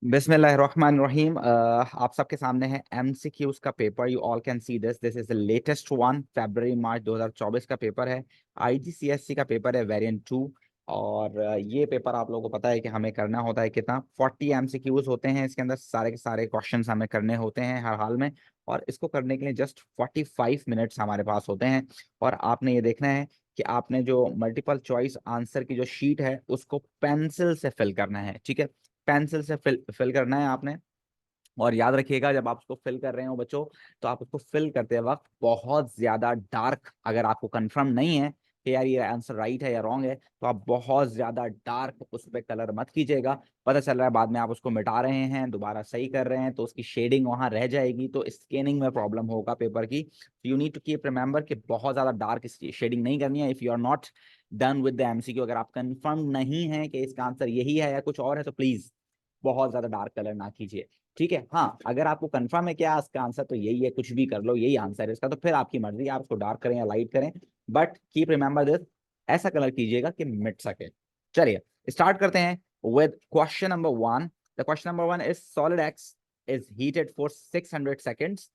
बिस्मिल्लाहिर्रहमानिर्रहीम। आप सबके सामने है एमसीक्यूज का paper. You all can see this is the latest one. फरवरी मार्च 2024 का पेपर है। आईजीसीएससी का पेपर है वेरिएंट 2। और ये पेपर आप लोगों को पता है कि हमें करना होता है कितना 40 एमसीक्यूज होते हैं इसके अंदर। सारे के सारे क्वेश्चंस हमें करने होते हैं हर हाल में। और इसको करने के लिए जस्ट 45 मिनट्स हमारे पास होते हैं। और आपने ये देखना है कि आपने जो मल्टीपल चॉइस आंसर की जो शीट है उसको पेंसिल से फिल करना है। ठीक है, पेंसिल से फिल करना है आपने। और याद रखिएगा, जब आप उसको फिल कर रहे हो बच्चों, तो आप उसको फिल करते वक्त बहुत ज्यादा डार्क, अगर आपको कंफर्म नहीं है कि यार ये आंसर राइट है या रॉन्ग है, तो आप बहुत ज्यादा डार्क उस पर कलर मत कीजिएगा। पता चल रहा है बाद में आप उसको मिटा रहे हैं, दोबारा सही कर रहे हैं, तो उसकी शेडिंग वहां रह जाएगी, तो स्कैनिंग में प्रॉब्लम होगा पेपर की। You need to keep remember कि बहुत ज्यादा डार्क शेडिंग नहीं करनी है। If you are not done with the MCQ, अगर आप कंफर्म नहीं है कि इसका आंसर यही है या कुछ और है, तो प्लीज बहुत ज्यादा डार्क कलर ना कीजिए। ठीक है, हाँ, अगर आपको कंफर्म है क्या इसका आंसर तो यही है, कुछ भी कर लो यही आंसर है इसका, तो फिर आपकी मर्जी, आप उसको डार्क करें या लाइट करें। बट कीप रिमेंबर दिस, ऐसा कलर कीजिएगा कि मिट सके। चलिए स्टार्ट करते हैं with question number 1। The question number 1 is solid x is heated for 600 seconds.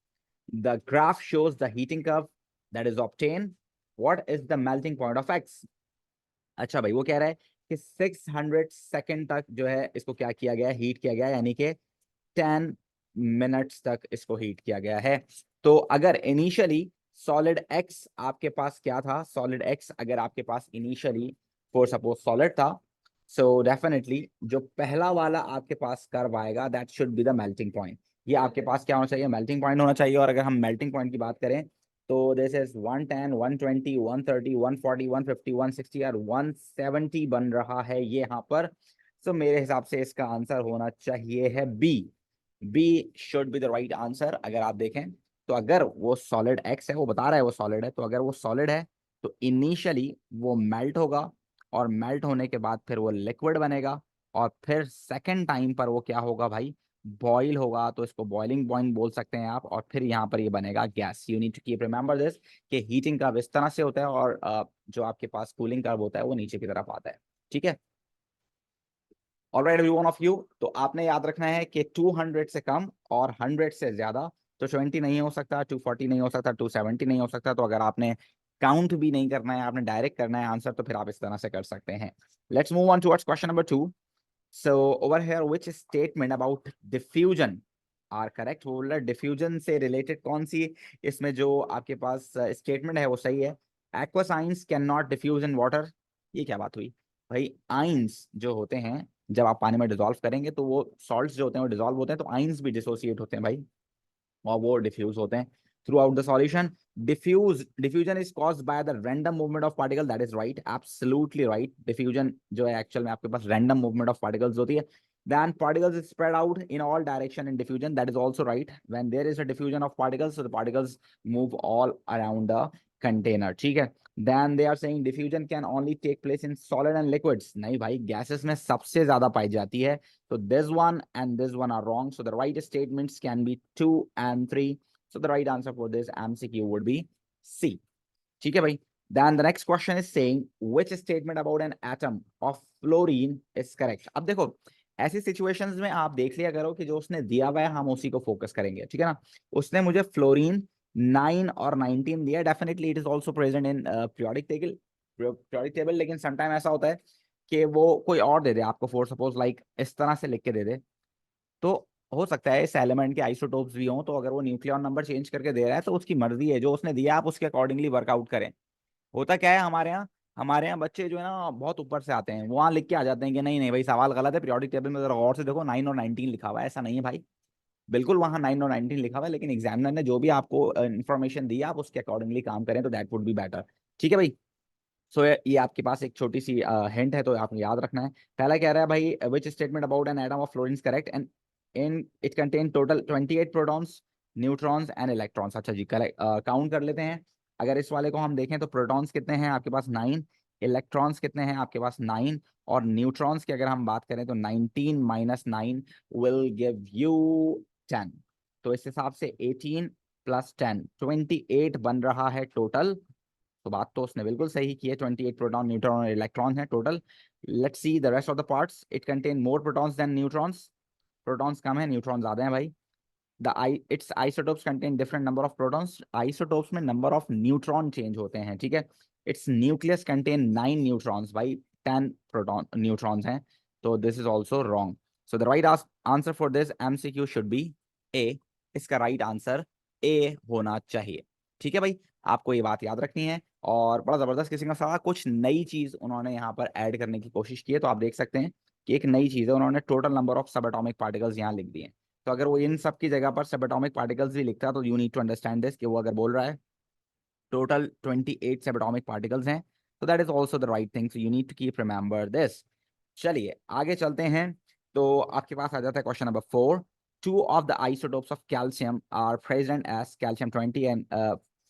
The graph shows the heating curve that is obtained. What is the melting point of X? अच्छा भाई, वो कह रहा है कि 600 सेकंड तक जो है इसको क्या किया गया है, हीट किया गया है, यानी कि 10 मिनट्स तक इसको हीट किया गया है। तो अगर इनिशियली सॉलिड एक्स आपके पास क्या था, सॉलिड एक्स अगर आपके पास इनिशियली फॉर सपोज सॉलिड था, सो डेफिनेटली जो पहला वाला आपके पास कर्व आएगा that should be the melting point. ये आपके पास क्या होना चाहिए, मेल्टिंग पॉइंट होना चाहिए। और अगर हम मेल्टिंग पॉइंट की बात करें तो दिस इज 110, 120, 130, 140, 150, 160 और 170 बन रहा है ये यहाँ पर। सो मेरे हिसाब से इसका आंसर होना चाहिए है B. B should be the right answer. अगर आप देखें तो अगर वो सॉलिड एक्स है, वो बता रहा है वो सॉलिड है, तो अगर वो सॉलिड है तो इनिशियली वो मेल्ट होगा, और मेल्ट होने के बाद फिर वो लिक्विड बनेगा, और फिर सेकेंड टाइम पर वो क्या होगा भाई, बॉईल होगा। तो इसको बॉइलिंग पॉइंट बोल सकते हैं आप, और फिर यहाँ पर ये बनेगा gas. You need to keep remember this कि हीटिंग कर्व इस तरह से होता है, और जो आपके पास कूलिंग कर्व होता है वो नीचे की तरफ आता है। ठीक है, alright every one of you. तो आपने याद रखना है कि 200 से कम और 100 से ज्यादा, तो 20 नहीं हो सकता, 240 नहीं हो सकता, 270 नहीं हो सकता। तो अगर आपने काउंट भी नहीं करना है, आपने डायरेक्ट करना है आंसर, तो फिर आप इस तरह से कर सकते हैं। Let's move on towards question number 2। So over here which statement about diffusion are correct. वो बोल डिफ्यूजन से रिलेटेड कौन सी इसमें जो आपके पास स्टेटमेंट है वो सही है। Aqueous ions can not diffuse in water. ये क्या बात हुई भाई, आइंस जो होते हैं जब आप पानी में डिसॉल्व करेंगे तो वो सॉल्ट्स जो होते हैं वो डिसॉल्व होते हैं, तो आइंस भी डिसोसिएट होते हैं भाई, और वो डिफ्यूज होते हैं through out the solution. Diffusion is caused by the random movement of particle. That is right, absolutely right. Diffusion जो है एक्चुअल में आपके पास रैंडम मूवमेंट ऑफ पार्टिकल्स होती है। Then particles is spread out in all direction in diffusion. That is also right. When there is a diffusion of particles, so the particles move all around the container. ठीक है। Then they are saying diffusion can only take place in solid and liquids. नहीं भाई, gases में सबसे ज्यादा पाई जाती है। So this one and this one are wrong. So the right statements can be 2 and 3. So the right answer for this MCQ would be C. ठीक है भाई। Then the next question is saying which statement about an atom of fluorine is correct. अब देखो, ऐसी situations में आप देख लिया करो कि जो उसने दिया हुआ है हम उसी को फोकस करेंगे। ठीक है ना, उसने मुझे फ्लोरीन 9 और 19 दिया। Definitely it is also present in periodic table, लेकिन समटाइम ऐसा होता है कि वो कोई और दे दे आपको, फॉर सपोज लाइक इस तरह से लिख के दे दे। तो हो सकता है इस एलिमेंट के आइसोटोप्स भी हों, तो अगर वो न्यूक्लियॉन नंबर चेंज करके दे रहा है तो उसकी मर्जी है, जो उसने दिया आप उसके अकॉर्डिंगली वर्कआउट करें। होता क्या है हमारे यहाँ बच्चे जो है ना बहुत ऊपर से आते हैं, वहां लिख के आ जाते हैं कि नहीं नहीं भाई सवाल गलत है, पीरियोडिक टेबल में जरा गौर से देखो 9 और 19 लिखा हुआ है। ऐसा नहीं है भाई, बिल्कुल वहां 9 और 19 लिखा हुआ है, लेकिन एग्जामिनर ने जो भी आपको इन्फॉर्मेशन दी आप उसके अकॉर्डिंगली काम करें तो दैट वुड बी बेटर। ठीक है भाई। सो ये आपके पास एक छोटी सी हिंट है, तो आपको याद रखना है। पहला कह रहा है भाई which statement about an atom of fluorine is correct and in it contain total 28 protons, neutrons and electrons. अच्छा जी, करेक्ट, काउंट कर लेते हैं। अगर इस वाले को हम देखें तो प्रोटॉन्स कितने हैं आपके पास 9, इलेक्ट्रॉन्स कितने हैं आपके पास 9, और न्यूट्रॉन्स की अगर हम बात करें तो 19 माइनस 9 विल गिव यू 10। तो इस हिसाब से 18 प्लस 10 28 बन रहा है टोटल। तो बात तो उसने बिल्कुल सही की है, 28 प्रोटॉन, न्यूट्रॉन और इलेक्ट्रॉन है total. Let's see the rest of the parts. It contain more protons than neutrons. Protons कम है, न्यूट्रॉन ज्यादा है भाई। its isotopes contain different number of protons, isotopes में number of neutron change होते हैं, ठीक है। its nucleus contain 9 neutrons भाई, 10 proton neutrons हैं, तो this is also wrong. So the right answer for this MCQ should be A. इसका right answer A होना चाहिए, ठीक है भाई। आपको ये बात याद रखनी है। और बड़ा जबरदस्त किसी का सवाल, कुछ नई चीज उन्होंने यहाँ पर ऐड करने की कोशिश की है, तो आप देख सकते हैं कि एक नई चीज है, उन्होंने टोटल नंबर ऑफ सब एटॉमिक पार्टिकल्स यहाँ लिख दिए हैं। तो अगर वो इन सब की जगह पर सब एटॉमिक पार्टिकल्स भी लिखता है तो you need to understand this, कि वो अगर बोल रहा है टोटल 28 सब एटॉमिक पार्टिकल्स हैं, तो that is also the right thing, so you need to keep remember this. चलिए आगे चलते हैं। तो आपके पास आ जाता है question number 4। Two of the isotopes of calcium are present as calcium 20 and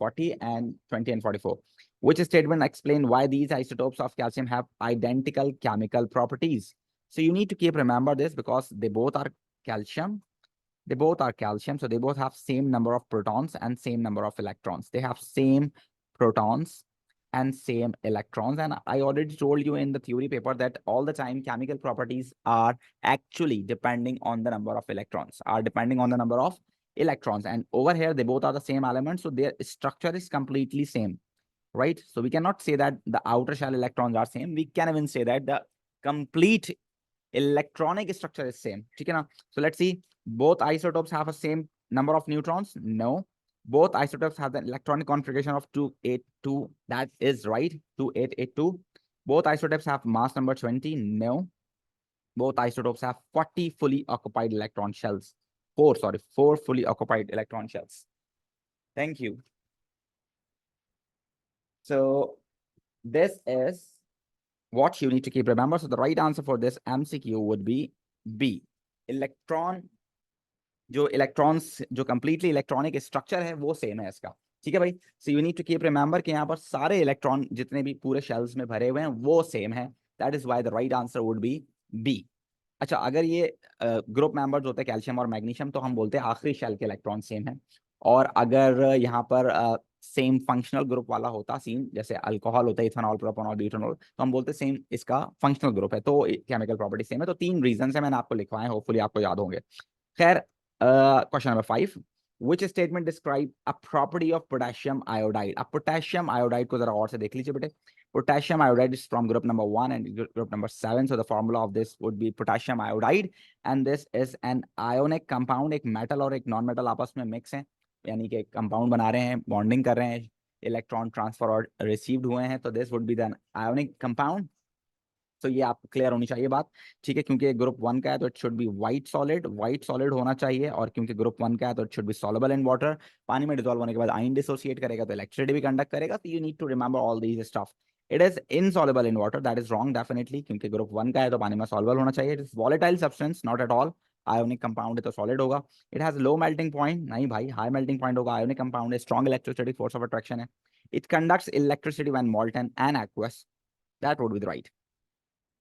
40 and 20 and 44. Which statement explain why these isotopes of calcium have identical chemical properties? So you need to keep remember this because they both are calcium. They both are calcium, so they both have same number of protons and same number of electrons. They have same protons and same electrons. And I already told you in the theory paper that all the time chemical properties are actually depending on the number of electrons, And over here, they both are the same elements, so their structure is completely same, right? So we cannot say that the outer shell electrons are same. We can even say that the complete electronic structure is same, ठीक है ना? So let's see, both isotopes have a same number of neutrons. No. Both isotopes have the electronic configuration of 282. That is right, 2882. Both isotopes have mass number 20. No. Both isotopes have 40 fully occupied electron shells. Four fully occupied electron shells. Thank you. So this is what you need to keep remember. So the right answer for this MCQ would be B. जो electrons, जो completely electronic structure है वो same है इसका, ठीक है भाई। So you need to keep remember कि यहाँ पर सारे इलेक्ट्रॉन जितने भी पूरे शेल्स में भरे हुए हैं वो सेम है। That is why the right answer would be B. अच्छा, अगर ये ग्रुप मेंबर्स होते हैं कैल्शियम और मैग्नीशियम, तो हम बोलते हैं आखिरी शेल के इलेक्ट्रॉन सेम है। और अगर यहाँ पर सेम फंक्शनल ग्रुप वाला होता सीन, जैसे अल्कोहल होता है इथेनॉल, प्रोपेनॉल, ब्यूटेनॉल, तो हम बोलते सेम इसका फंक्शनल ग्रुप है, तो केमिकल प्रॉपर्टी सेम है। तो 3 रीजन है, मैंने आपको लिखवाए, होपफुली आपको याद होंगे। खैर, question number 5, which statement describe a property of potassium iodide? अब पोटेशियम आयोडाइड को जरा और से देख लीजिए बेटे। Potassium iodide is from group number 1 and group number 7, so the formula of this would be potassium iodide, and this is an ionic compound. एक metal और एक नॉन मेटल आपस में मिक्स है, यानी कि कंपाउंड बना रहे हैं, बॉन्डिंग कर रहे हैं, इलेक्ट्रॉन ट्रांसफर और रिसीव्ड हुए हैं, तो this would be the ionic compound. तो ये आपको क्लियर होनी चाहिए बात, ठीक है। क्योंकि ग्रुप 1 का है तो it should be white solid होना चाहिए, और क्योंकि ग्रुप 1 का है तो it should be soluble in water. पानी में डिसॉल्व होने के बाद आयन डिसोसिएट करेगा तो इलेक्ट्रिसिटी भी कंडक्ट करेगा, तो you need to remember all these stuff. It is insoluble in water, that is wrong definitely, क्योंकि ग्रुप 1 का है तो पानी में सॉल्युबल होना चाहिए। It is volatile substance, not at all. Ionic compound है तो सॉलिड होगा। It has low melting point, नहीं भाई, हाई मेल्टिंग पॉइंट होगा। आयोनिक कंपाउंड है, strong electrostatic force of attraction है। It conducts electricity when molten and aqueous, that would be the right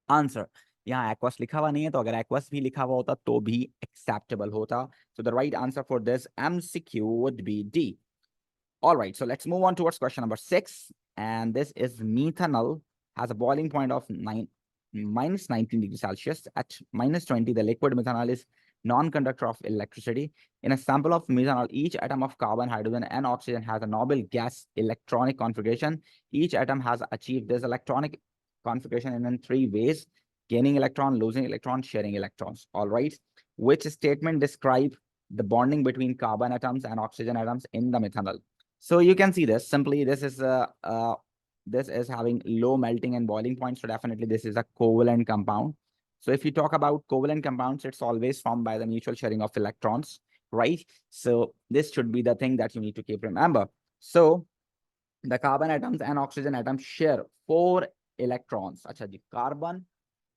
answer. यहाँ aqueous लिखा हुआ नहीं है, तो अगर एक्वस भी लिखा हुआ होता तो भी एक्सेप्टेबल होता। सो the right answer for this MCQ would be D. All right, so let's move on towards question number 6, and this is methanol has a boiling point of minus 19 degrees Celsius. At minus 20, the liquid methanol is non-conductor of electricity. In a sample of methanol, each atom of carbon, hydrogen, and oxygen has a noble gas electronic configuration. Each atom has achieved this electronic configuration in 3 ways: gaining electron, losing electron, sharing electrons. All right, which statement describe the bonding between carbon atoms and oxygen atoms in the methanol? So you can see this simply. This is having low melting and boiling point, so definitely this is a covalent compound. So if you talk about covalent compounds, it's always formed by the mutual sharing of electrons, right? So this should be the thing that you need to keep remember. So the carbon atoms and oxygen atoms share 4 electrons. अच्छा जी, carbon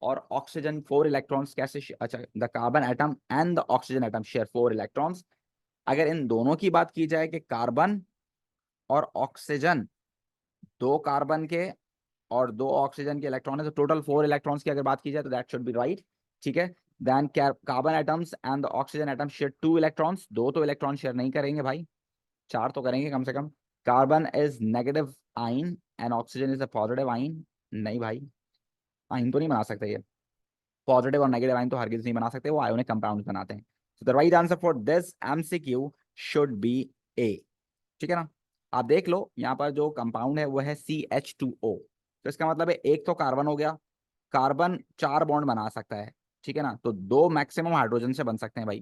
और oxygen 4 electrons कैसे? अच्छा, the carbon atom and the oxygen atom share 4 electrons. अगर इन दोनों की बात की जाए कि कार्बन और ऑक्सीजन, 2 कार्बन के और 2 ऑक्सीजन के इलेक्ट्रॉन है, तो टोटल 4 इलेक्ट्रॉन्स की अगर बात की जाए तो दैट शुड बी राइट, ठीक है। Then carbon atoms and the oxygen atom share 2 electrons, 2 तो इलेक्ट्रॉन शेयर नहीं करेंगे भाई, 4 तो करेंगे कम से कम। Carbon is negative ion and oxygen is a positive ion, नहीं भाई, आइन तो नहीं बना सकते ये। पॉजिटिव और नेगेटिव आयन तो हरगिज नहीं बना सकते, वो आयोनिक कंपाउंड बनाते हैं। So the right answer for this MCQ should be A. ठीक है ना। आप देख लो यहाँ पर जो कंपाउंड है वो है CH2O। तो इसका मतलब है एक तो कार्बन हो गया, कार्बन 4 बॉन्ड बना सकता है, ठीक है ना, तो 2 मैक्सिमम हाइड्रोजन से बन सकते हैं भाई,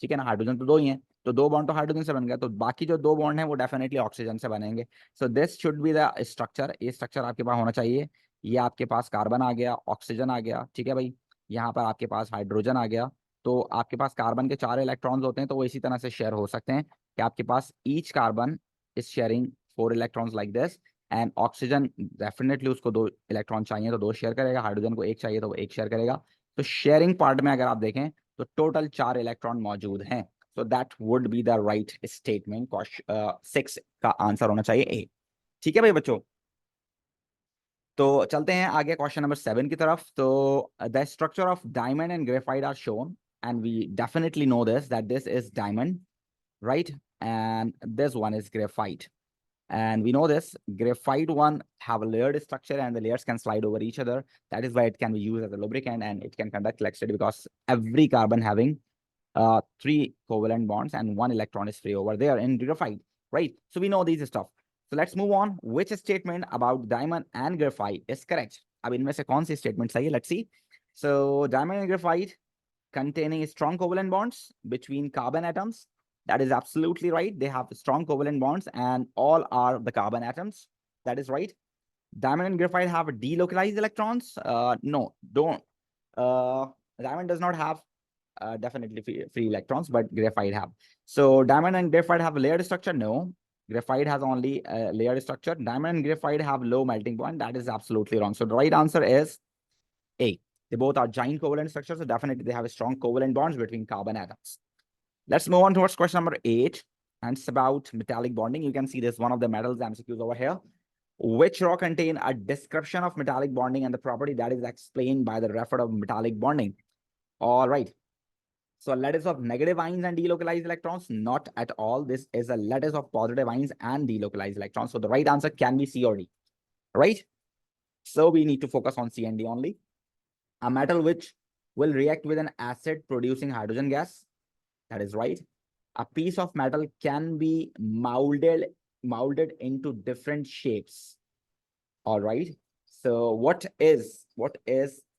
ठीक है ना, हाइड्रोजन तो 2 ही हैं, तो 2 बॉन्ड तो हाइड्रोजन से बन गया, तो बाकी जो 2 बॉन्ड हैं वो डेफिनेटली ऑक्सीजन से बनेंगे। So this should be the structure, ये स्ट्रक्चर आपके पास होना चाहिए। ये आपके पास कार्बन आ गया, ऑक्सीजन आ गया, ठीक है भाई, यहाँ पर आपके पास हाइड्रोजन आ गया। तो आपके पास कार्बन के 4 इलेक्ट्रॉन्स होते हैं, तो वो इसी तरह से शेयर हो सकते हैं कि आपके पास each carbon is sharing 4 electrons like this, and oxygen definitely उसको 2 इलेक्ट्रॉन चाहिए तो 2 शेयर करेगा, हाइड्रोजन को 1 चाहिए तो वो 1 शेयर करेगा। तो शेयरिंग पार्ट में अगर आप देखें तो टोटल 4 इलेक्ट्रॉन मौजूद हैं। So that would be the right statement. 6 का आंसर होना चाहिए ए। ठीक है भाई बच्चों, तो चलते हैं आगे क्वेश्चन नंबर 7 की तरफ। तो the structure of diamond and graphite are shown, and we definitely know this that this is diamond, right? And this one is graphite. And we know this graphite one have a layered structure and the layers can slide over each other. That is why it can be used as a lubricant and it can conduct electricity because every carbon having 3 covalent bonds and 1 electron is free over there in graphite, right? So we know these stuff. So let's move on. Which statement about diamond and graphite is correct? अब इनमें से कौन सी statement सही है? Let's see. So diamond and graphite containing strong covalent bonds between carbon atoms. That is absolutely right. They have strong covalent bonds and all are the carbon atoms. That is right. Diamond and graphite have delocalized electrons. No, don't. Diamond does not have definitely free electrons, but graphite have. So diamond and graphite have a layered structure. No, graphite has only a layered structure. Diamond and graphite have low melting point. That is absolutely wrong. So the right answer is A. They both are giant covalent structures, so definitely they have strong covalent bonds between carbon atoms. Let's move on towards question number 8, and it's about metallic bonding. You can see this one of the metals MCQs over here. Which rock contain a description of metallic bonding and the property that is explained by the method of metallic bonding? All right. So a lattice of negative ions and delocalized electrons? Not at all. This is a lattice of positive ions and delocalized electrons. So the right answer can be C or D, right? So we need to focus on C and D only. A metal which will react with an acid producing hydrogen gas. That is right. A piece of metal can be molded into different shapes. All right. So what is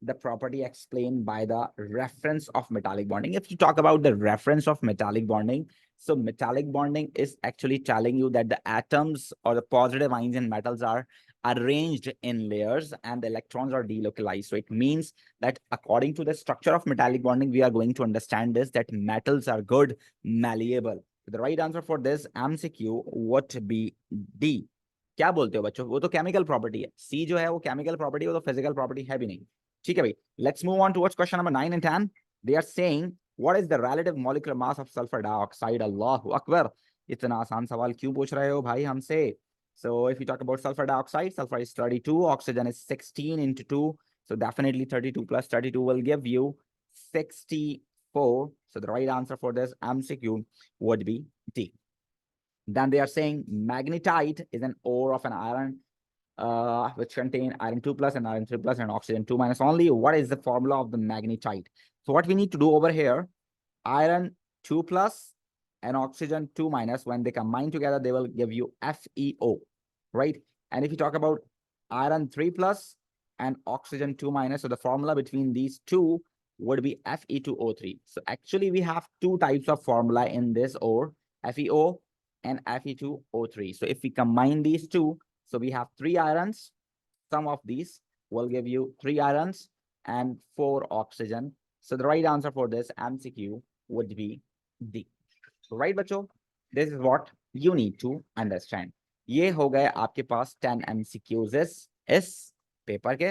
the property explained by the reference of metallic bonding? If you talk about the reference of metallic bonding, so metallic bonding is actually telling you that the atoms or the positive ions in metals are arranged in layers and the electrons are delocalized. So it means that according to the structure of metallic bonding, we are going to understand this, that metals are good, malleable. So the right answer for this MCQ would be D. क्या बोलते हो बच्चों? वो तो chemical property है, सी जो है वो केमिकल प्रॉपर्टी, वो तो फिजिकल प्रॉपर्टी है भी नहीं। ठीक है भाई, let's move on towards question number 9 and 10. They are saying what is the relative molecular mass of sulphur dioxide? अल्लाहू अकबर, इतना आसान सवाल क्यों पूछ रहे हो भाई हमसे? So if you talk about sulfur dioxide, sulfur is 32, oxygen is 16 into 2, so definitely 32 plus 32 will give you 64. So the right answer for this MCQ would be D. Then they are saying magnetite is an ore of an iron which contain iron 2 plus and iron 3 plus and oxygen 2 minus only. What is the formula of the magnetite? So what we need to do over here, iron 2 plus and oxygen 2 minus, when they combine together, they will give you FeO, right? And if you talk about iron 3 plus and oxygen 2 minus, so the formula between these two would be Fe2O3. So actually we have two types of formula in this ore, FeO and Fe2O3. So if we combine these two, so we have 3 irons. Sum of these will give you 3 irons and 4 oxygen. So the right answer for this MCQ would be D. Right बच्चों, this is what you need to understand. ये हो गए आपके पास 10 MCQs इस paper के।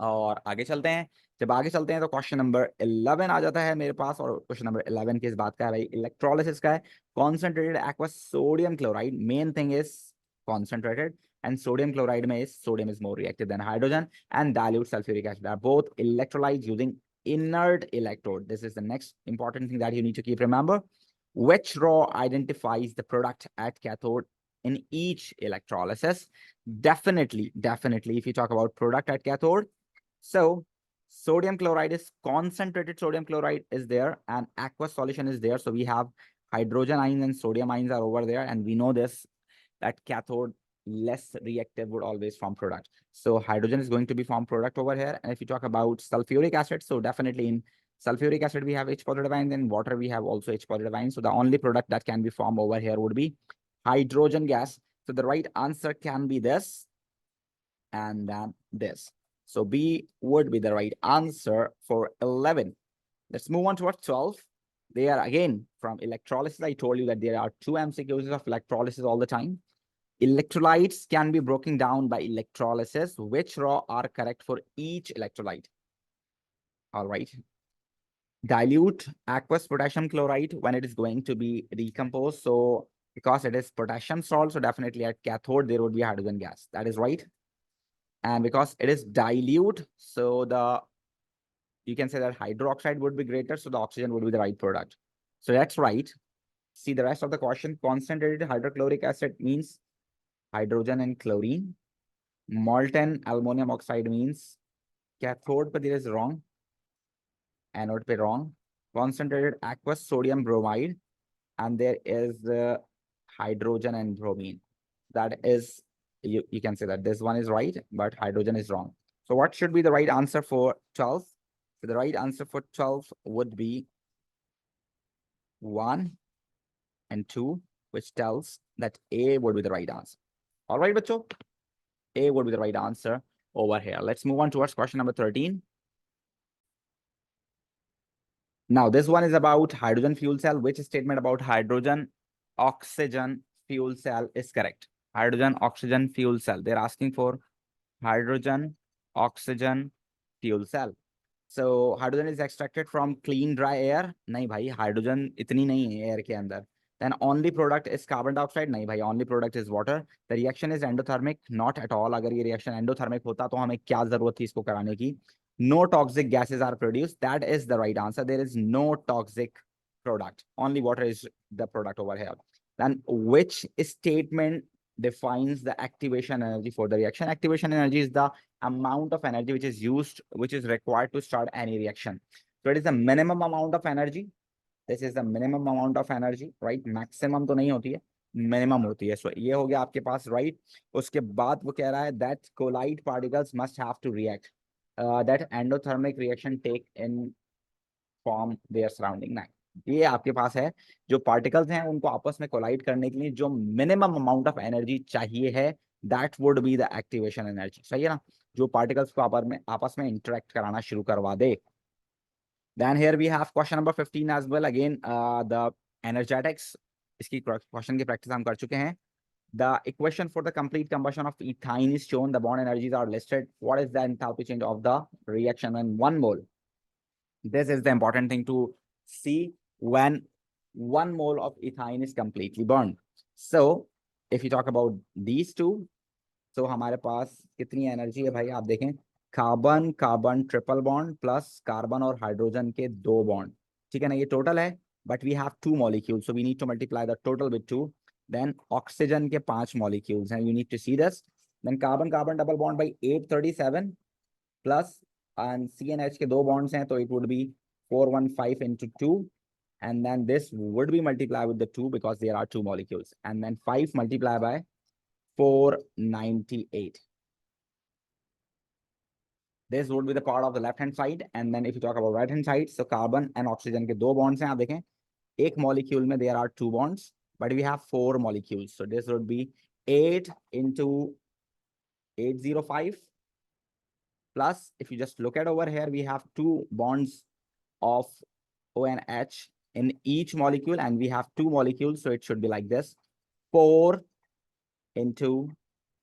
और आगे चलते हैं। जब आगे चलते हैं तो क्वेश्चन नंबर 11 आ जाता है मेरे पास, और क्वेश्चन नंबर 11 किस बात का है भाई? इलेक्ट्रोलिसिस का है। Concentrated aqueous sodium chloride, main thing is concentrated, and sodium chloride में is sodium is more reactive than hydrogen, and dilute sulfuric acid are both electrolyzed using inert electrode. This is the next important thing that you need to keep remember. Which row identifies the product at cathode in each electrolysis? Definitely if you talk about product at cathode, so Sodium chloride is concentrated sodium chloride is there, and aqueous solution is there. So we have hydrogen ions and sodium ions are over there, and we know this, that cathode less reactive would always form product. So hydrogen is going to be formed product over here. And if you talk about sulfuric acid, so definitely in sulfuric acid we have H positive ions, in water we have also H positive ions. So the only product that can be formed over here would be hydrogen gas. So the right answer can be this and then this. So B would be the right answer for 11. Let's move on towards 12. They are again from electrolysis. I told you that there are 2 MCQs of electrolysis all the time. Electrolytes can be broken down by electrolysis. Which raw are correct for each electrolyte? All right. Dilute aqueous potassium chloride when it is going to be decomposed. So because it is potassium salt, so definitely at cathode there would be hydrogen gas. That is right. And because it is dilute, so you can say that hydroxide would be greater, so the oxygen would be the right product. So that's right. See the rest of the question. Concentrated hydrochloric acid means hydrogen and chlorine. Molten aluminum oxide means cathode, but there is wrong. Anode pe wrong. Concentrated aqueous sodium bromide, and there is hydrogen and bromine. That is, you can say that this one is right, but hydrogen is wrong. So what should be the right answer for 12? So the right answer for 12 would be 1 and 2, which tells that A would be the right answer. All right, bacho? A would be the right answer over here. Let's move on towards question number 13. Now, this one is about hydrogen fuel cell. Which statement about hydrogen oxygen fuel cell is correct? Hydrogen oxygen fuel cell. They're asking for hydrogen oxygen fuel cell. So hydrogen is extracted from clean dry air. नहीं भाई, hydrogen इतनी नहीं है air के अंदर. Then only product is carbon dioxide. नहीं भाई, only product is water. The reaction is endothermic. Not at all. अगर ये reaction endothermic होता तो हमें क्या जरूरत थी इसको कराने की? No toxic gases are produced. That is the right answer. There is no toxic product. Only water is the product over here. Then which statement defines the activation energy for the reaction? Activation energy is the amount of energy which is used, which is required to start any reaction. So it is the minimum amount of energy. This is the minimum amount of energy, right? Maximum तो नहीं होती है, minimum होती है. So ये हो गया आपके पास, right? उसके बाद वो कह रहा है that collide particles must have to react. That endothermic reaction take in form their surrounding. Now, ये आपके पास है जो पार्टिकल्स हैं उनको आपस में कोलाइड करने के लिए जो मिनिमम अमाउंट ऑफ एनर्जी चाहिए है, that would be the activation energy. सही है ना? जो पार्टिकल्स को आपस में इंटरेक्ट कराना शुरू करवा दे. Then here we have question number 15 as well. Again, the energetics. इसकी क्वेश्चन की प्रैक्टिस हम कर चुके हैं. The equation for the complete combustion of ethane is shown. The bond energies are listed. What is the enthalpy change of the reaction when 1 mole? This is the important thing to see when 1 mole of ethane is completely burned. So if you talk about these two, so हमारे पास कितनी energy है भाई? आप देखें, carbon carbon triple bond plus carbon और hydrogen के 2 bond. ठीक है ना? ये टोटल है, but we have 2 molecules, so we need to multiply the total with 2. Then oxygen के 5 मॉलिक्यूल्स हैं, you need to see this. Then carbon carbon double bond by 837 plus and CNH के 2 bonds हैं, तो it would be 415 into 2, and then this would be multiplied with the 2 because there are 2 molecules, and then 5 multiplied by 498. This would be the part of the left hand side, and then if you talk about right hand side, so carbon and oxygen के 2 bonds हैं. आप देखें, एक molecule में there are 2 bonds, but we have 4 molecules, so this would be 8 into 805. Plus, if you just look at over here, we have 2 bonds of O and H in each molecule, and we have 2 molecules, so it should be like this, 4 into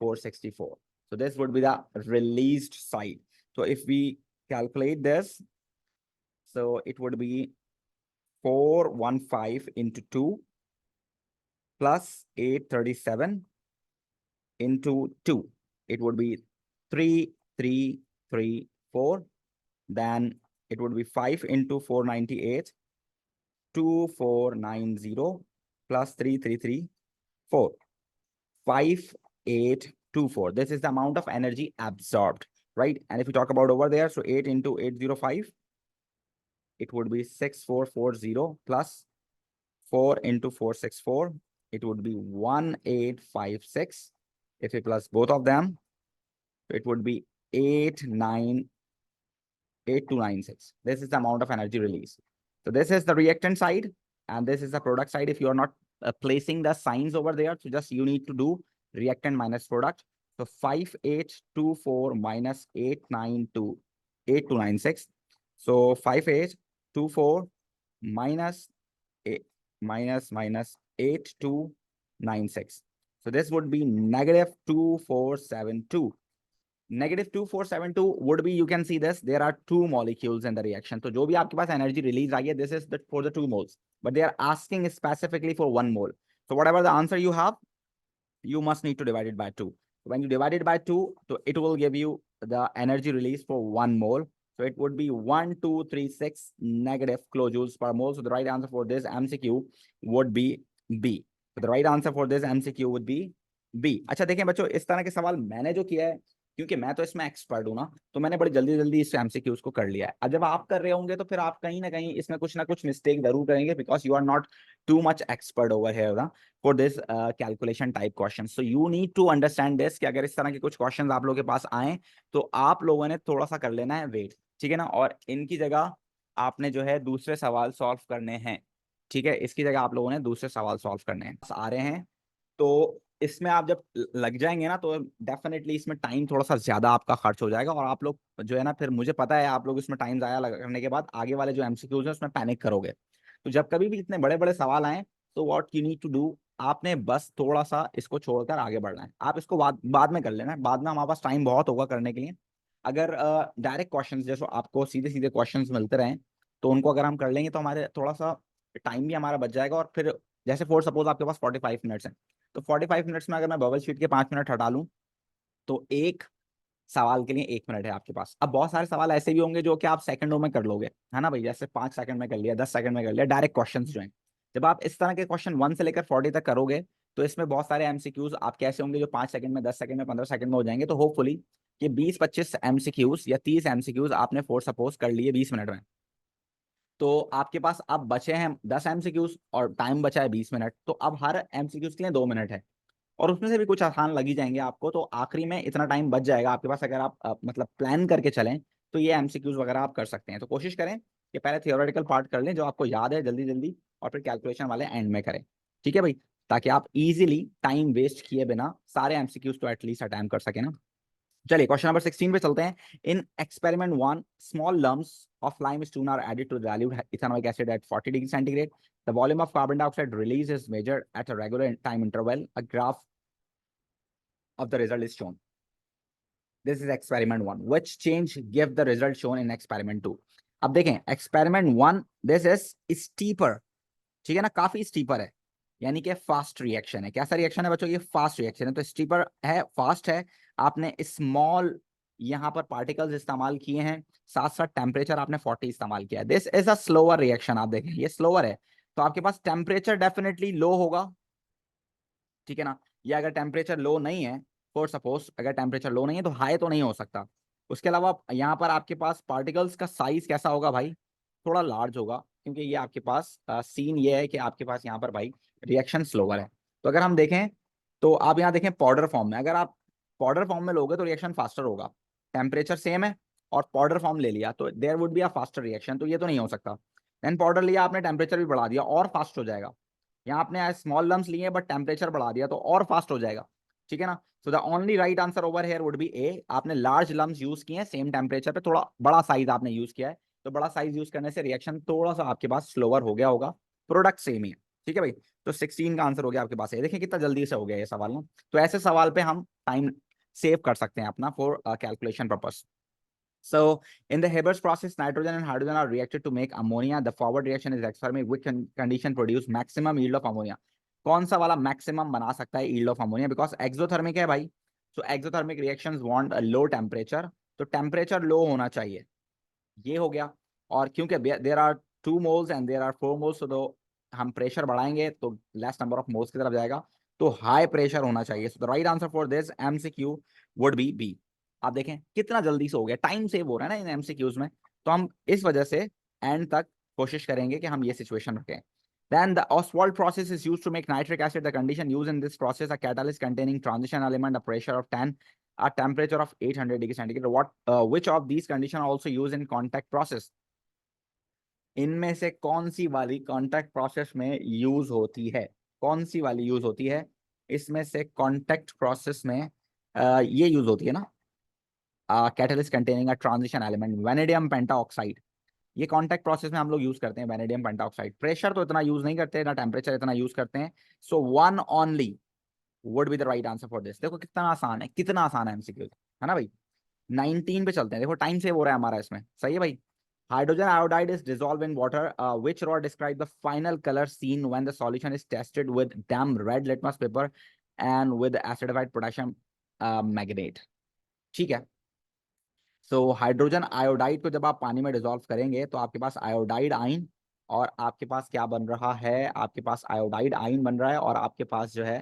464. So this would be the released side. So if we calculate this, so it would be 415 into 2 plus 837 into 2. It would be 3334. Then it would be 5 into 498, 2490 plus 3334, 5824. This is the amount of energy absorbed. right? And if you talk about over there, so 8 into 805, it would be 6440 plus 4 into 464, it would be 1856. If you plus both of them, it would be 8296. This is the amount of energy release. So this is the reactant side, and this is the product side. If you are not placing the signs over there, so just you need to do reactant minus product. So 5824 minus 8296. So 5824 minus minus 8296. So this would be negative 2472. Negative 2472 would be, you can see this, there are two molecules in the reaction. So जो भी आपके पास energy release आई है, this is for the 2 moles, but they are asking specifically for 1 mole. So whatever the answer you have, you must need to divide it by 2. When you divide it by 2, so it will give you the energy release for 1 mole. So it would be 1236 negative kilojoules per mole. So the right answer for this MCQ would be B. So the right answer for this MCQ would be B. अच्छा देखें बच्चों, इस तरह के सवाल मैंने जो किया है, क्योंकि मैं तो इसमें एक्सपर्ट हूं ना, तो मैंने बड़ी जल्दी जल्दी इस एमसीक्यूज को कर लिया है। अब जब आप कर रहे होंगे तो फिर आप कहीं ना कहीं इसमें कुछ ना कुछ मिस्टेक जरूर करेंगे, because you are not too much expert over here ना for this calculation type question. So you need to understand this कि अगर इस तरह के कुछ क्वेश्चन आप लोगों के पास आए तो आप लोगों ने थोड़ा सा कर लेना है वेट, ठीक है ना, और इनकी जगह आपने जो है दूसरे सवाल सॉल्व करने हैं, ठीक है, इसकी जगह आप लोगों ने दूसरे सवाल सॉल्व करने हैं। आ रहे हैं तो इसमें आप जब लग जाएंगे ना, तो डेफिनेटली इसमें टाइम थोड़ा सा ज्यादा आपका खर्च हो जाएगा, और आप लोग जो है ना, फिर मुझे पता है आप लोग इसमें टाइम जाया करने के बाद आगे वाले जो एमसीक्यूज है उसमें पैनिक करोगे। तो जब कभी भी इतने बड़े बड़े सवाल आए, तो what you need to do, आपने बस थोड़ा सा इसको छोड़कर आगे बढ़ना है। आप इसको बाद में कर लेना, बाद में हमारे पास टाइम बहुत होगा करने के लिए। अगर डायरेक्ट क्वेश्चन जैसे आपको सीधे सीधे क्वेश्चन मिलते रहे, तो उनको अगर हम कर लेंगे तो हमारे थोड़ा सा टाइम भी हमारा बच जाएगा। और फिर जैसे फॉर सपोज आपके पास 45 मिनट्स हैं, तो 45 मिनट्स में अगर मैं बबल शीट के 5 मिनट हटा लूं, तो एक सवाल के लिए 1 मिनट है आपके पास। अब बहुत सारे सवाल ऐसे भी होंगे जो कि आप सेकंडों में कर लोगे, है ना भाई, जैसे 5 सेकंड में कर लिया, 10 सेकंड में कर लिया, डायरेक्ट क्वेश्चन जो है। जब आप इस तरह के क्वेश्चन 1 से लेकर 40 तक करोगे, तो इसमें बहुत सारे एमसीक्यूज आपके ऐसे होंगे जो 5 सेकंड में, 10 सेकंड में, 15 सेकंड में हो जाएंगे। तो होपफुली ये 20-25 एमसीक्यूज या 30 एमसीक्यूज आपने फॉर सपोज कर लिए 20 मिनट में, तो आपके पास अब बचे हैं 10 एमसीक्यूज और टाइम बचा है 20 मिनट। तो अब हर एमसीक्यूज के लिए 2 मिनट है, और उसमें से भी कुछ आसान लग ही जाएंगे आपको, तो आखिरी में इतना टाइम बच जाएगा आपके पास। अगर आप मतलब प्लान करके चलें, तो ये एमसीक्यूज वगैरह आप कर सकते हैं। तो कोशिश करें कि पहले थियोरेटिकल पार्ट कर लें जो आपको याद है जल्दी जल्दी, और फिर कैलकुलेशन वाले एंड में करें, ठीक है भाई, ताकि आप इजीली टाइम वेस्ट किए बिना सारे एमसीक्यूज तो एटलीस्ट अटेम्प्ट कर सके ना। चलिए क्वेश्चन नंबर 16 पे चलते हैं। In experiment 1, small lumps of limestone are added to dilute ethanoic acid at 40 degrees centigrade. The volume of carbon dioxide release is measured at a regular time interval. A graph of the result is shown. This is experiment 1. Which change give the result shown in experiment 2? अब देखें experiment 1, this is steeper, ठीक है ना, काफी steeper है, यानी कि fast reaction है। कैसा रिएक्शन है बच्चों? ये फास्ट रिएक्शन है, तो स्टीपर है, फास्ट है। आपने स्मॉल यहाँ पर पार्टिकल्स इस्तेमाल किए हैं, साथ साथ टेम्परेचर आपने 40 इस्तेमाल किया है। This is a slower reaction. आप देखें ये स्लोअर है, तो आपके पास टेम्परेचर डेफिनेटली लो होगा, ठीक है ना। या अगर टेम्परेचर लो नहीं है, फॉर सपोज अगर टेम्परेचर लो नहीं है, तो हाई तो नहीं हो सकता। उसके अलावा यहाँ पर आपके पास पार्टिकल्स का साइज कैसा होगा भाई? थोड़ा लार्ज होगा, क्योंकि ये आपके पास सीन ये है कि आपके पास यहाँ पर भाई रिएक्शन स्लोअर है। तो अगर हम देखें, तो आप यहाँ देखें पाउडर फॉर्म में, अगर आप पाउडर फॉर्म में लोगे तो रिएक्शन फास्टर होगा। टेम्परेचर सेम है और पाउडर फॉर्म ले लिया, तो there would be a faster reaction, तो ये तो नहीं हो सकता। देन पाउडर लिया आपने, टेम्परेचर भी बढ़ा दिया, और फास्ट हो जाएगा। यहाँ आपने स्मॉल लम्स लिए बट टेम्परेचर बढ़ा दिया, तो और फास्ट हो जाएगा, ठीक है ना। So the only right answer over here would be A. आपने लार्ज लम्स यूज किए हैं सेम टेम्परेचर पे, थोड़ा बड़ा साइज आपने यूज किया है, तो बड़ा साइज यूज करने से रिएक्शन थोड़ा सा आपके पास स्लोअर हो गया होगा, प्रोडक्ट सेम ही है, ठीक है भाई। तो 16 का आंसर हो गया आपके पास। देखिए कितना जल्दी से हो गया ये सवाल ना। तो ऐसे सवाल पे हम टाइम सेव कर सकते हैं अपना for calculation purpose. So in the Haber's process, nitrogen and hydrogen are reacted to make ammonia. The forward reaction is exothermic, which condition produce maximum yield of ammonia. कौन सा वाला मैक्सिमम बना सकता है yield of ammonia? Because exothermic है भाई, so exothermic reactions want a low temperature, तो temperature low होना चाहिए, ये हो गया। और क्योंकि there are 2 moles and there are 4 moles, तो हम प्रेशर बढ़ाएंगे तो लेस नंबर ऑफ मोल्स की तरफ जाएगा, तो हाई प्रेशर होना चाहिए। So the right answer for this MCQ would be B. आप देखें कितना जल्दी से हो गया, टाइम सेव हो रहा है ना इन एमसीक्यूज में। तो हम इस वजह से एंड तक कोशिश करेंगे कि हम ये सिचुएशन रखें। Then the Ostwald process is used to make nitric acid. The condition used in this process, a catalyst containing transition element, a pressure of 10, a temperature of 800 degree centigrade. Which of these conditions are also used in contact process? इनमें से कौन सी वाली contact process में use होती है? कौन सी वाली use होती है इसमें से? कॉन्टैक्ट प्रोसेस में ये यूज होती है ना, catalyst containing a transition element, vanadium pentoxide. ये कॉन्टैक्ट प्रोसेस में हम लोग यूज करते हैं वेनेडियम पेंटाऑक्साइड। प्रेशर तो इतना यूज नहीं करते ना, टेम्परेचर इतना यूज करते हैं। So one only would be the right answer for this. देखो कितना आसान है, कितना आसान है एमसीक्यू, है ना भाई। 19 पे चलते हैं, देखो टाइम सेव हो रहा है हमारा इसमें, सही है भाई। Hydrogen iodide is dissolve in water, which row describe the final colour seen when the solution is tested with damp red litmus paper and with acidified potassium manganate. ठीक है, सो हाइड्रोजन आयोडाइड को जब आप पानी में dissolve करेंगे तो आपके पास आयोडाइड आइन, और आपके पास क्या बन रहा है? आपके पास आयोडाइड आइन बन रहा है, और आपके पास जो है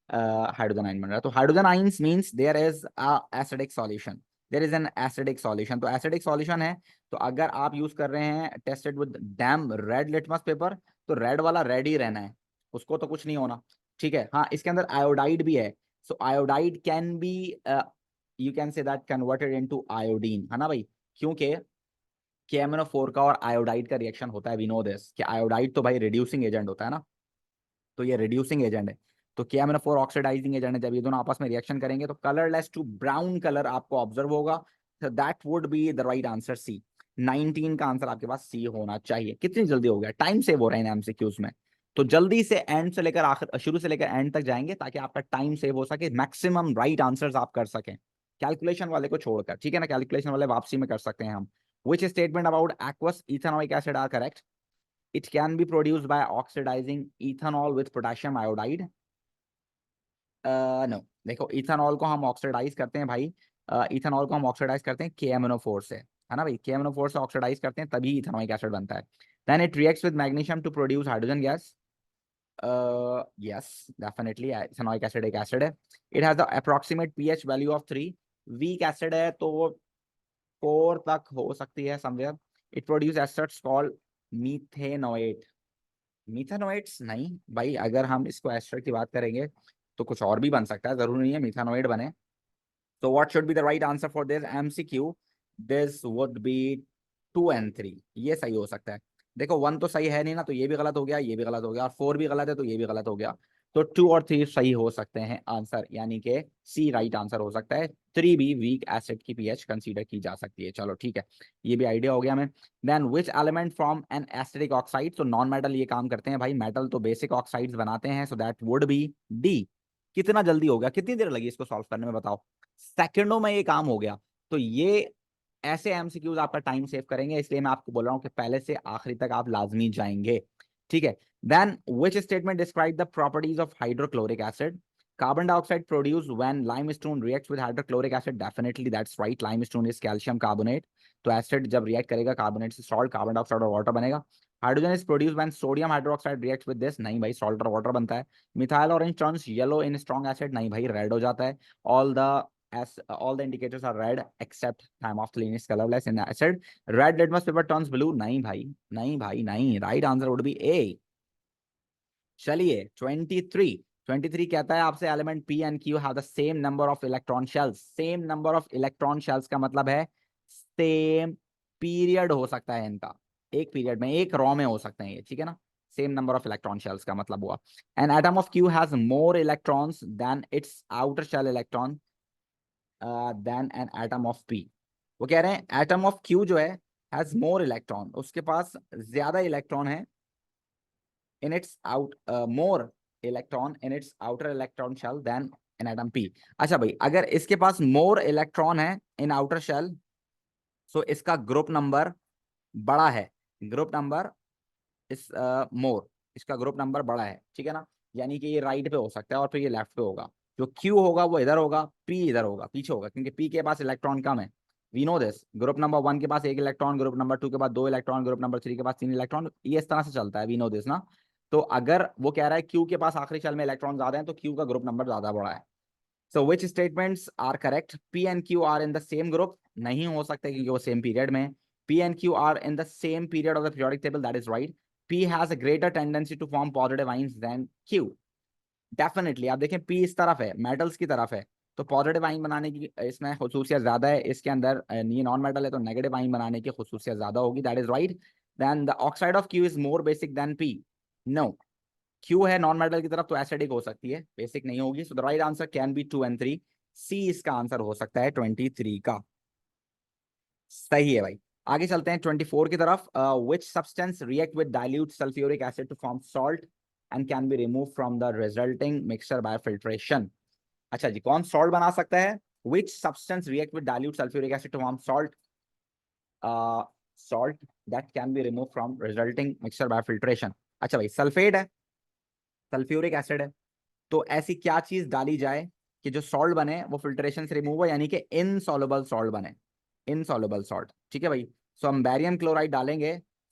हाइड्रोजन आइन बन रहा है। तो hydrogen ions means there is a acidic solution, there is an acidic solution. तो एसिडिक सॉल्यूशन है, तो अगर आप यूज कर रहे हैं tested with damp red litmus paper, तो रेड वाला रेड ही रहना है, उसको तो कुछ नहीं होना। ठीक है, हाँ इसके अंदर आयोडाइड भी है, so iodide can be, you can say that converted into iodine, है ना भाई। क्योंकि KMnO4 का और आयोडाइड का रिएक्शन होता है, वी नो दिस, कि आयोडाइड तो भाई रिड्यूसिंग एजेंट होता है ना, तो ये रिड्यूसिंग एजेंट है। तो KMnO4 ऑक्सीडाइजिंग एजेंट है। जब ये दोनों आपस में रिएक्शन करेंगे तो कलरलेस टू ब्राउन कलर आपको ऑब्जर्व होगा। तो that would be the right answer, C. 19 का आंसर आपके पास सी होना चाहिए। कितनी जल्दी हो गया, टाइम सेव हो रहा है इन एमसीक्यूज में। तो जल्दी से एंड से लेकर आखिर, शुरू से लेकर एंड तक जाएंगे ताकि आपका टाइम सेव हो सके, मैक्सिमम राइट आंसर्स आप कर सकें, कैलकुलेशन वाले को छोड़कर। ठीक है ना, कैलकुलेशन वाले वापसी में कर सकते हैं हम। Which statement about aqueous ethanoic acid are correct? It can be produced by oxidizing ethanol with potassium iodide. No, देखो इथेनॉल को हम ऑक्सीडाइज करते हैं भाई, इथेनॉल को हम ऑक्सीडाइज करते हैं KMnO4 से, है ना भाई। KMnO4 से ऑक्सीडाइज करते हैं तभी इथेनॉइक एसिड बनता है। Then it reacts with magnesium to produce hydrogen gas. Yes, definitely ethanoic acid एक एसिड है। It has the approximate pH value of 3. Weak acid है तो 4 तक हो सकती है somewhere. It produce esters called methanoate. Methanoates नहीं भाई, अगर हम इसको एस्टर की बात करेंगे तो कुछ और भी बन सकता है, जरूरी नहीं है मीथेनोएट बने। तो what should be the right answer for this MCQ? This would B 2 and 3, ये सही हो सकता है। देखो 1 तो सही है नहीं ना, तो ये भी गलत हो गया, ये भी गलत हो गया, और 4 भी गलत है तो ये भी गलत हो गया। तो 2 और 3 सही हो सकते हैं आंसर, यानी कि सी राइट आंसर हो सकता है। 3 भी वीक एसिड की पीएच कंसीडर की जा सकती है। चलो ठीक है, ये भी आइडिया हो गया हमें। Then which element from an acidic oxide? तो नॉन मेटल ये काम करते हैं भाई, मेटल तो बेसिक ऑक्साइड्स बनाते हैं, so that would B D. कितना जल्दी हो गया, कितनी देर लगी इसको सॉल्व करने में बताओ? सेकंडों में ये काम हो गया। तो ये ऐसे एमसीक्यूज आपका टाइम सेव करेंगे, इसलिए मैं आपको बोल रहा हूं कि पहले से आखिरी तक आप लाजमी जाएंगे। ठीक है, then which statement describe the properties of hydrochloric acid? Carbon dioxide produced when limestone reacts with hydrochloric acid. Definitely that's right. Limestone is calcium carbonate. तो एसिड जब रिएक्ट करेगा कार्बोनेट से सॉल्ट, कार्बन डाइऑक्साइड और water बनेगा। Hydrogen is produce when sodium hydroxide reacts with this. नहीं भाई, salt और water बनता है। Methyl orange turns yellow in strong acid. नहीं भाई, रेड हो जाता है। All the as all the indicators are red except thymophthalein is colorless in acid. Red litmus paper turns blue. नहीं भाई, नहीं भाई, नहीं। राइट आंसर वुड बी ए। चलिए 23 कहता है आपसे element P and Q have the same number of electron shells. Same number of electron shells का मतलब है सेम पीरियड हो सकता है इनका, एक पीरियड में, एक रॉ में हो सकते हैं ये, ठीक है ना। Same number of electron shells का मतलब हुआ an atom of Q has more electrons than its outer shell electron than an atom of P. वो कह रहे हैं एटम ऑफ क्यू जो है हैज मोर इलेक्ट्रॉन, उसके पास ज्यादा इलेक्ट्रॉन है in its out more electron in its outer electron shell than an atom P। अच्छा भाई, अगर इसके पास मोर इलेक्ट्रॉन है इन आउटर शेल, सो इसका ग्रुप नंबर बड़ा है। ग्रुप नंबर इस मोर, इसका ग्रुप नंबर बड़ा है, ठीक है ना। यानी कि ये राइट पे हो सकता है और फिर ये लेफ्ट पे होगा। जो क्यू होगा वो इधर होगा, पी इधर होगा, पीछे होगा, क्योंकि पी के पास इलेक्ट्रॉन कम है। We know this. Group number 1 के पास 1 इलेक्ट्रॉन, ग्रुप नंबर 2 के पास 2 इलेक्ट्रॉन, ग्रुप नंबर 3 के पास 3 इलेक्ट्रॉन, ये इस तरह से चलता है, वी नो दिस ना। तो अगर वो कह रहा है क्यू के पास आखिरी शेल में इलेक्ट्रॉन ज्यादा है तो क्यू का ग्रुप नंबर ज्यादा बड़ा है। So which statements are correct? P and Q are in the same group, नहीं हो सकता क्योंकि वो सेम पीरियड में। P and Q are in the same period of the periodic table, that is right. P has a greater tendency to form positive ions than Q, definitely. आप देखें P इस तरफ है, मेटल्स की तरफ है, तो पॉजिटिव आइन बनाने की इसमें खुसूसियत ज्यादा है। इसके अंदर ये नॉन मेटल है तो नेगेटिव आइन बनाने की खुसूसियत ज्यादा होगी, that is right. Then the oxide of Q is more basic than P, no. Q है नॉन मेटल की तरफ तो एसिडिक हो सकती है, बेसिक नहीं होगी। सो the right answer can be 2 and 3। सी इसका आंसर हो सकता है 23 का, सही है भाई। आगे चलते हैं 24 की तरफ। Which substance react with dilute sulphuric acid to form salt and can be remove from the resulting mixture by filtration? अच्छा जी, कौन सॉल्ट बना सकता है? Which substance react with dilute sulphuric acid to form salt, salt that can be remove from resulting mixture by filtration? अच्छा भाई, sulphate है, sulphuric acid है, तो ऐसी क्या चीज डाली जाए कि जो सॉल्ट बने वो फिल्ट्रेशन से रिमूव हो, यानी कि इनसॉल्युबल सॉल्ट बने, इनसॉल्युबल सॉल्ट, ठीक है भाई। सो हम बैरियम क्लोराइड डालेंगे,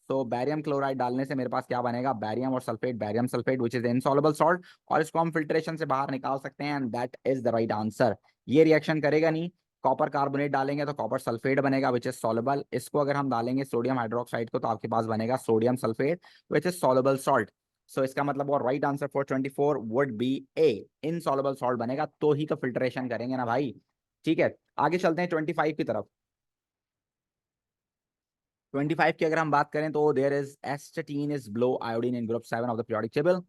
तो बैरियम क्लोराइड डालने से मेरे पास क्या बनेगा? बैरियम और sulphate, barium sulphate which is insoluble salt, और इसको हम फिल्ट्रेशन से बाहर निकाल सकते हैं, and that is the right answer. ये रिएक्शन करेगा नहीं। कॉपर कार्बोनेट डालेंगे तो कॉपर सल्फेट बनेगा विच इज सॉल्युबल। इसको अगर हम डालेंगे सोडियम हाइड्रोक्साइड को तो आपके पास बनेगा sodium sulphate which is soluble salt. So इसका मतलब वो right answer for 24 would be A, insoluble salt बनेगा तो ही तो फिल्ट्रेशन करेंगे ना भाई, ठीक है। आगे चलते हैं 25 की तरफ। 25 की अगर हम बात करें तो there is astatine is below iodine in group 7 of the periodic table.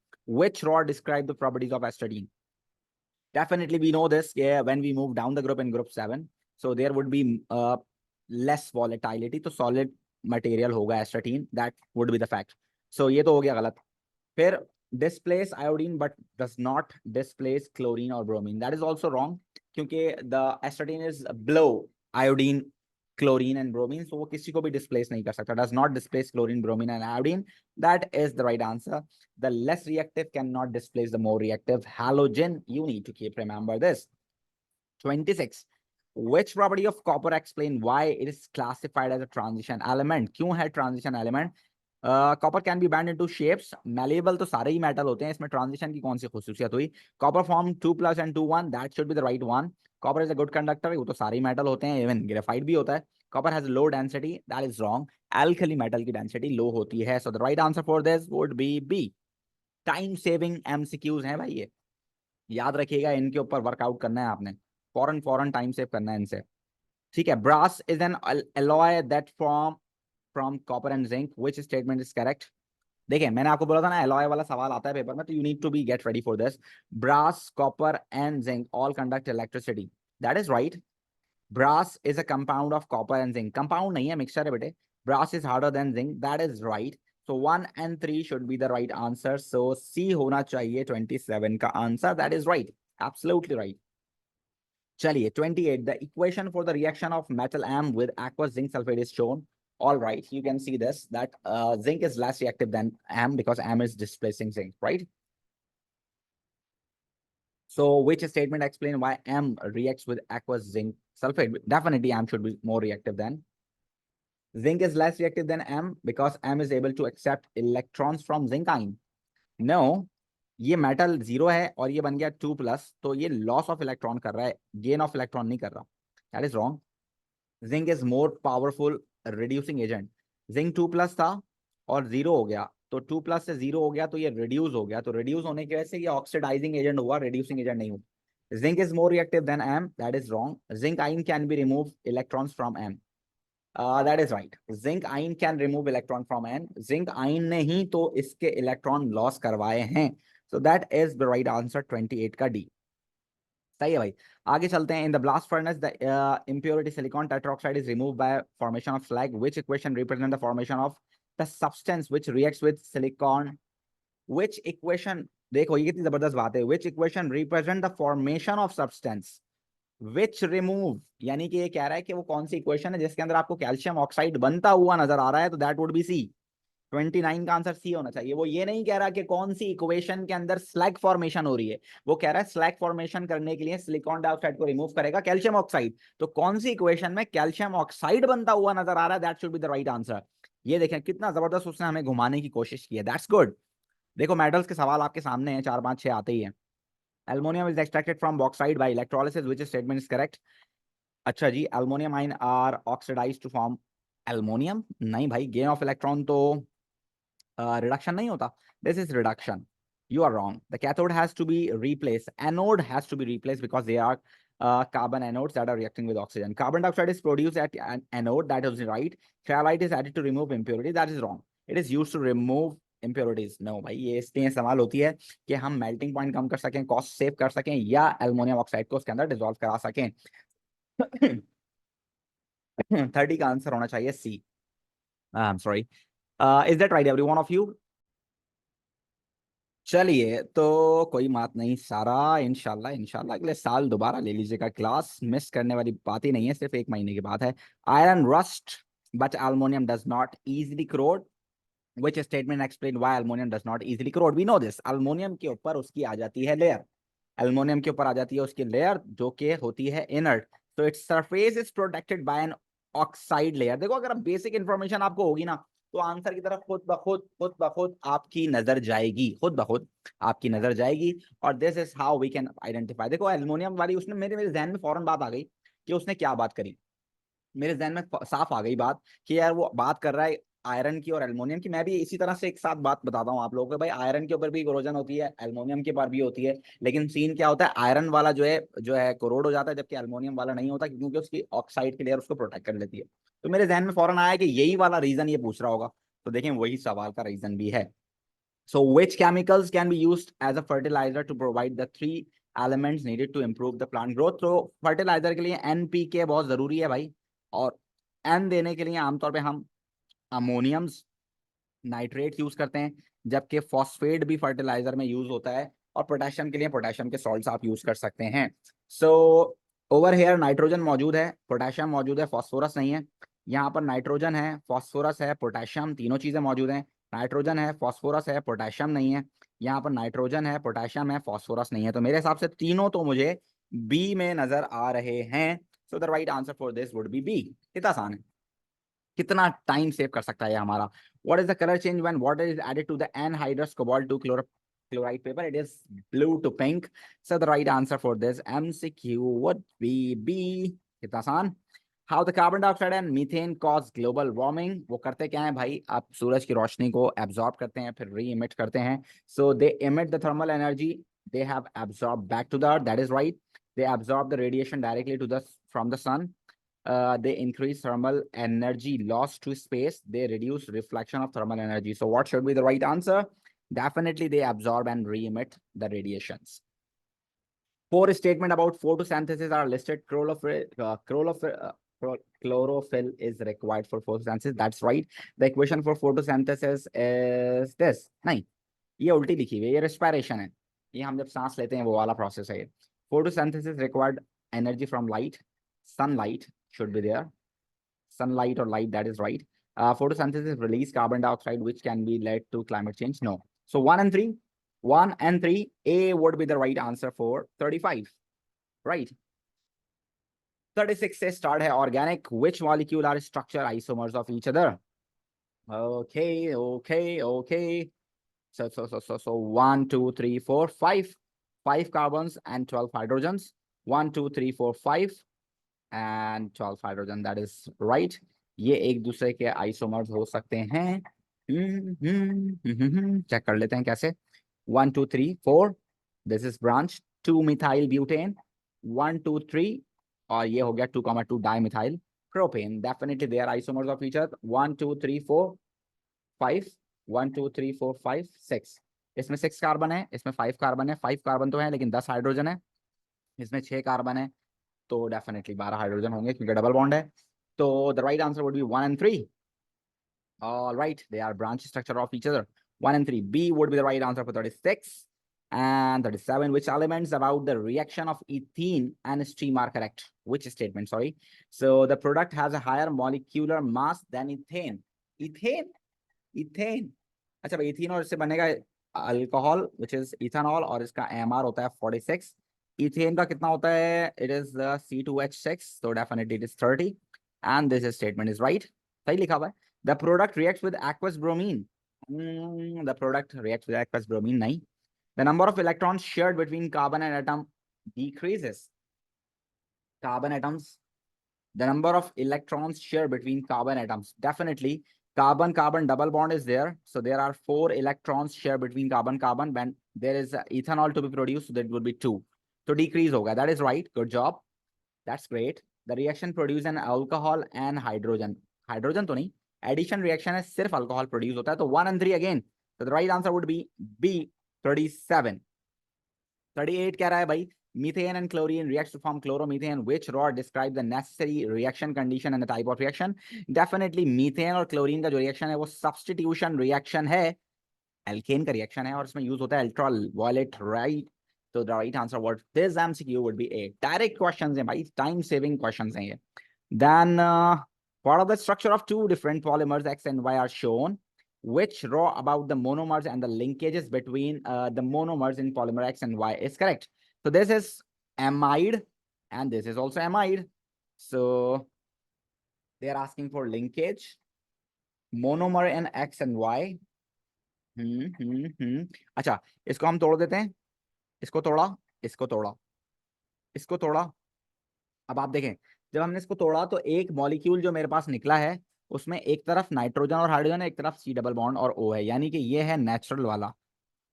Which rod describe the properties of astatine? Definitely we know this, yeah, when we move down the group in group 7, so there would be less volatility, तो solid material होगा astatine, that would be the fact. So ये तो हो गया गलत। फिर displace iodine but does not displace chlorine or bromine, that is also wrong, क्योंकि the astatine is below iodine, chlorine and bromine, so वो किसी को भी displace नहीं कर सकता, does not displace chlorine, bromine and iodine, that is the right answer. The less reactive cannot displace the more reactive halogen, you need to keep remember this. 26, which property of copper explain why it is classified as a transition element? क्यों है transition element? Copper can be band into shapes, malleable तो सारे ही metal होते हैं, इसमें transition की कौन सी खुसूसियत हुई? Copper form 2+ and 2 1, that should be the right one. Copper is a good conductor, वो तो सारे ही मेटल होते हैं, इवन ग्रेफाइट भी होता है। Copper has low density, that is wrong, alkali metal की डेंसिटी लो होती है। So the right answer for this would be B. Time saving MCQs हैं भाई ये, याद रखिएगा, इनके ऊपर वर्कआउट करना है आपने, फॉरन फॉरन टाइम सेव करना है इनसे, ठीक है। Brass is an alloy that form from copper and zinc, which statement is correct? देखिए मैंने आपको बोला था ना एलॉय वाला सवाल आता है पेपर में, तो you need to be get ready for this. Brass, copper and zinc all conduct electricity, that is right. Brass is a compound of copper and zinc, compound नहीं है, मिक्सचर है बेटे। Brass is harder than zinc, that is right. So 1 and 3 should be the right answer, so C होना चाहिए 27 का answer, that is right, absolutely right. चलिए 28, the equation for the reaction of metal M with aqueous zinc sulfate is shown. All right, you can see this, that zinc is less reactive than M because M is displacing zinc, right? So which statement explain why M reacts with aqueous zinc sulfate? Definitely M should be more reactive than. Zinc is less reactive than M because M is able to accept electrons from zinc ion. No, ये metal 0 है और ये बन गया 2+, तो ये loss of electron कर रहा है, गेन ऑफ इलेक्ट्रॉन नहीं कर रहा, that is wrong. Zinc is more powerful reducing agent, zinc 2+ था और 0 हो गया, तो 2+ से 0 हो गया तो ये रिड्यूस हो गया, तो रिड्यूस होने की वजह से ये ऑक्सीडाइजिंग एजेंट हुआ, रिड्यूसिंग एजेंट नहीं हुआ। Zinc is more reactive than M, that is wrong. Zinc ion can be remove electrons from M, that is right. Zinc ion can remove electron from N, zinc ion ने ही तो इसके electron loss करवाए हैं, so that is the right answer 28 का D, सही है भाई। आगे चलते हैं। In the blast furnace the impurity silicon tetroxide is removed by formation of slag, which equation represent the formation of the substance which reacts with silicon? Which equation, देखो ये कितनी जबरदस्त बात है, which equation represent the formation of substance which remove, यानी कि ये कह रहा है कि वो कौन सी इक्वेशन है जिसके अंदर आपको कैल्शियम ऑक्साइड बनता हुआ नजर आ रहा है, तो दैट वुड बी सी। 29 का आंसर सी होना चाहिए। वो ये नहीं कह रहा कि कौन सी इक्वेशन के अंदर स्लैग फॉर्मेशन हो रही है, वो कह रहा है स्लैग फॉर्मेशन करने के लिए सिलिकॉन डाइऑक्साइड को रिमूव करेगा कैल्शियम ऑक्साइड, तो कौन सी इक्वेशन में कैल्शियम ऑक्साइड बनता हुआ नजर आ रहा है, that should be the right answer. ये देखें कितना जबरदस्त उसने हमें घुमाने की कोशिश की है, दैट्स गुड। देखो मेटल्स के सवाल आपके सामने हैं, 4 5 6 आते ही हैं। Aluminium is extracted from bauxite by electrolysis, which statement is correct? अच्छा जी, aluminium ion are oxidised to form aluminium. नहीं भाई, गेन ऑफ इलेक्ट्रॉन तो रिडक्शन नहीं होता। This is reduction, you are wrong. The cathode has to be replaced, anode has to be replaced, because they are carbon anodes that are reacting with oxygen. Carbon dioxide is produced at an anode, that is right. Cryolite is added to remove impurity, that is wrong. It is used to remove impurities. No भाई, ये इसलिए इस्तेमाल होती है कि हम melting point कम कर सकें, कॉस्ट सेव कर सकें, या एल्युमिनियम ऑक्साइड को उसके अंदर डिसॉल्व करा सकें। 30 का आंसर होना चाहिए C. I am sorry, is that right every one of you? चलिए, तो कोई बात नहीं सारा, इंशाल्लाह इंशाल्लाह अगले साल दोबारा ले लीजिएगा क्लास, मिस करने वाली बात ही नहीं है, सिर्फ 1 महीने की बात है। Iron rust but aluminium does not easily corrode, which statement explain why aluminum does not easily corrode? We know this, aluminium के ऊपर उसकी आ जाती है लेयर, एल्युमिनियम के ऊपर आ जाती है उसकी लेयर जो कि होती है इनर्ट, तो its surface is protected by an oxide layer. देखो, अगर बेसिक इंफॉर्मेशन आपको होगी ना, तो आंसर की तरफ खुद ब खुद आपकी नजर जाएगी, खुद ब खुद आपकी नजर जाएगी। और this is how we can identify. देखो, एल्युमिनियम वाली उसने मेरे जहन में फौरन बात आ गई कि उसने क्या बात करी, मेरे जहन में साफ आ गई बात कि यार वो बात कर रहा है आयरन की और एल्युमिनियम की। मैं भी इसी तरह से एक साथ बात बताता हूँ आप लोगों को, भाई आयरन के ऊपर भी कोरोजन होती है, एल्युमिनियम के ऊपर भी होती है, लेकिन सीन क्या होता है, आयरन वाला जो है कोरोड हो जाता है, जबकि एल्युमिनियम वाला नहीं होता, क्योंकि उसकी ऑक्साइड की लेयर उसको प्रोटेक्ट कर लेती है। तो मेरे जहन में फौरन आया कि यही वाला रीजन ये पूछ रहा होगा, तो देखें वही सवाल का रीजन भी है। So which chemicals can be used as a fertilizer to provide the 3 elements needed to improve the plant growth? तो फर्टिलाइजर के लिए NPK बहुत जरूरी है भाई, और N देने के लिए आमतौर पे हम अमोनियम्स नाइट्रेट यूज करते हैं, जबकि फॉस्फेट भी फर्टिलाइजर में यूज होता है, और पोटेशियम के लिए पोटेशियम के सॉल्ट्स आप यूज कर सकते हैं। सो ओवर हेयर नाइट्रोजन मौजूद है, पोटेशियम मौजूद है, फॉस्फोरस नहीं है। यहाँ पर नाइट्रोजन है, फॉस्फोरस है, पोटेशियम, तीनों चीजें मौजूद हैं। नाइट्रोजन है, फॉस्फोरस है, पोटेशियम नहीं है। यहाँ पर नाइट्रोजन है, पोटेशियम है, फॉस्फोरस नहीं है। तो मेरे हिसाब से तीनों तो मुझे बी में नजर आ रहे हैं। So the right answer for this would be B. कितना आसान है, कितना टाइम सेव कर सकता है हमारा। What is the color change when water is added to the anhydrous cobalt 2 chloride paper? It is blue to pink. So the right answer for this MCQ would be B. कितना आसान। How the carbon dioxide and methane cause global warming? वो करते क्या है भाई, आप सूरज की रोशनी को एब्जॉर्ब करते हैं, फिर री इमिट करते हैं। So they emit the thermal energy they have absorbed back to the earth. That is right. They absorb the radiation directly to the from the sun. They increase thermal energy loss to space. They reduce reflection of thermal energy. So what should be the right answer? Definitely they absorb and re-emit the radiations. 4 statements about photosynthesis are listed. Chlorophyll is required for photosynthesis. That's right. The equation for photosynthesis is this. नहीं, ये उल्टी लिखी हुई है, ये respiration है। ये हम जब सांस लेते हैं वो वाला process है ये। Photosynthesis required energy from light. Sunlight should be there. Sunlight or light, that is right. Photosynthesis release carbon dioxide, which can be led to climate change. No. So 1 and 3, A would be the right answer for 35. Right. 36 से start है organic. Which molecule are structure isomers of each other? Okay. So 1, 2, 3, 4, 5. 5 carbons and 12 hydrogens. 1, 2, 3, 4, 5 and 12 hydrogen. That is right. ये एक दूसरे के isomers हो सकते हैं। Check कर लेते हैं कैसे। 1, 2, 3, 4, this is branch 2 methyl butane, 1, 2, 3, और ये हो गया 2,2 dimethyl propane. Definitely they are isomers of each other. 1, 2, 3, 4, 5, 1, 2, 3, 4, 5, 6। इसमें 6 कार्बन है, इसमें 5 कार्बन है। 5 कार्बन तो है लेकिन 10 हाइड्रोजन है। इसमें 6 कार्बन है, तो डेफिनेटली 12 हाइड्रोजन होंगे क्योंकि डबल बॉन्ड है। तो the right answer would B 1 and 3. All right, they are branch structure of each other. 1 and 3. B would be the right answer for 36 and 37. Which elements about the reaction of ethene and steam are correct? Which statement? Sorry. So the product has a higher molecular mass than ethane. Ethane. अच्छा भाई, ethene और इससे बनेगा alcohol which is ethanol, और इसका AMR होता है 46. Ethane का कितना होता है? It is C2H6. So definitely it is 30. And this statement is right. सही लिखा हुआ है। The product reacts with aqueous bromine. The product reacts with aqueous bromine. नहीं. The number of electrons shared between carbon and atom decreases. Carbon atoms, the number of electrons shared between carbon atoms. Definitely, carbon-carbon double bond is there. So there are 4 electrons shared between carbon-carbon. When there is ethanol to be produced, so that would be 2. So decrease hoga. That is right. Good job. That's great. The reaction produce an alcohol and hydrogen. Hydrogen तो नहीं. Addition reaction है सिर्फ alcohol produce होता है. तो 1 and 3 again. So the right answer would be B, 37. 38 कह रहा है भाई. Methane and chlorine reacts to form chloromethane. Which rod describe the necessary reaction condition and the type of reaction? Definitely methane और chlorine का जो reaction है वो substitution reaction है. Alkane का reaction है और इसमें use होता है ultraviolet light. So the right answer what this MCQ would be A. Direct questions हैं भाई, time saving questions हैं ये. Then what are the structure of 2 different polymers X and Y are shown? Which row about the monomers and the linkages between the monomers in polymer X and Y is correct? So this is amide and this is also amide. So they are asking for linkage, monomer in X and Y. अच्छा, इसको हम तोड़ देते हैं. इसको तोड़ा, इसको तोड़ा, इसको तोड़ा. अब आप देखें, जब हमने इसको तोड़ा तो एक मॉलिक्यूल जो मेरे पास निकला है उसमें एक तरफ नाइट्रोजन और हाइड्रोजन है, एक तरफ सी डबल बॉन्ड और ओ है, यानी कि ये है नेचुरल वाला.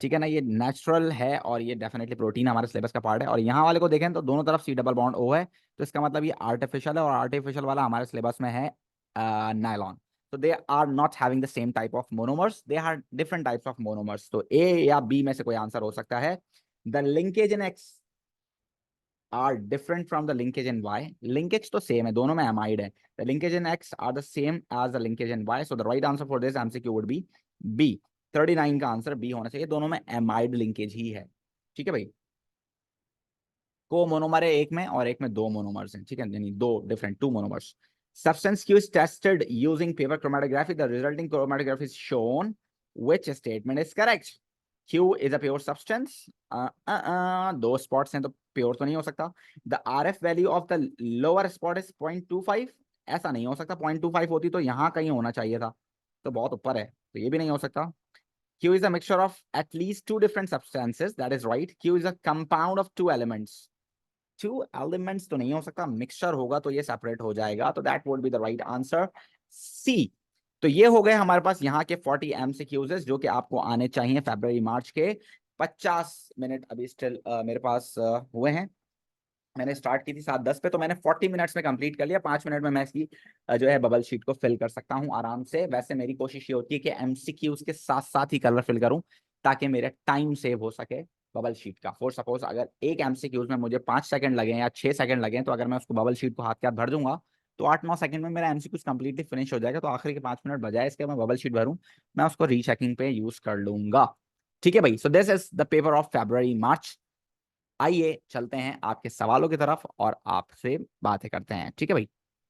ठीक है ना, ये नेचुरल है और ये डेफिनेटली प्रोटीन हमारे सिलेबस का पार्ट है. और यहाँ वाले को देखें तो दोनों तरफ सी डबल बॉन्ड ओ है, तो इसका मतलब ये आर्टिफिशियल है और आर्टिफिशियल वाला हमारे सिलेबस में है नायलॉन. तो they are not having the same type of monomers, they are different types of monomers. तो ए या बी में से कोई आंसर हो सकता है. The linkage in x are different from the linkage in Y. Linkage तो same है, दोनों में amide है. The linkage in X are the same as the linkage in Y. So the right answer for this MCQ would be B. 39 का answer B होना चाहिए. दोनों में amide linkage ही है. ठीक है भाई. को मोनोमर है एक में और एक में 2 मोनोमर्स हैं. ठीक है, यानी 2 different 2 monomers. Substance Q is tested using paper chromatography. The resulting chromatograph is shown. Which statement is correct? Q is a pure substance. 2 spots हैं तो प्योर तो नहीं हो सकता. The RF value of the lower spot is 0.25. ऐसा नहीं हो सकता. 0.25 होती तो यहाँ कहीं होना चाहिए था, तो बहुत ऊपर है, तो ये भी नहीं हो सकता. Q is a mixture of at least 2 different substances. That is right. Q is a compound of 2 elements. 2 elements तो नहीं हो सकता. मिक्सचर होगा तो ये सेपरेट हो जाएगा. तो that would be the right answer, C. तो ये हो गए हमारे पास यहाँ के 40 MCQs जो कि आपको आने चाहिए फरवरी मार्च के. 50 मिनट अभी स्टिल मेरे पास हुए हैं. मैंने स्टार्ट की थी 7:10 पे, तो मैंने 40 मिनट्स में कंप्लीट कर लिया. 5 मिनट में मैं इसकी जो है बबल शीट को फिल कर सकता हूँ आराम से. वैसे मेरी कोशिश ये होती है कि MCQs के साथ साथ ही कलर फिल करूँ ताकि मेरा टाइम सेव हो सके बबल शीट का. फॉर सपोज अगर एक MCQs में मुझे 5 सेकंड लगे या 6 सेकंड लगे, तो अगर मैं उसको बबल शीट को हाथ के हाथ भर दूंगा तो 8-9 सेकंड में मेरा MCQs कंप्लीटली फिनिश हो जाएगा. तो आखिरी के 5 मिनट बजाय इसके मैं बबल शीट भरूं, मैं उसको रीचेकिंग पे यूज कर लूंगा. ठीक है भाई. So this is the paper of February March. आइए चलते हैं आपके सवालों की तरफ और आपसे बातें करते हैं. ठीक है भाई.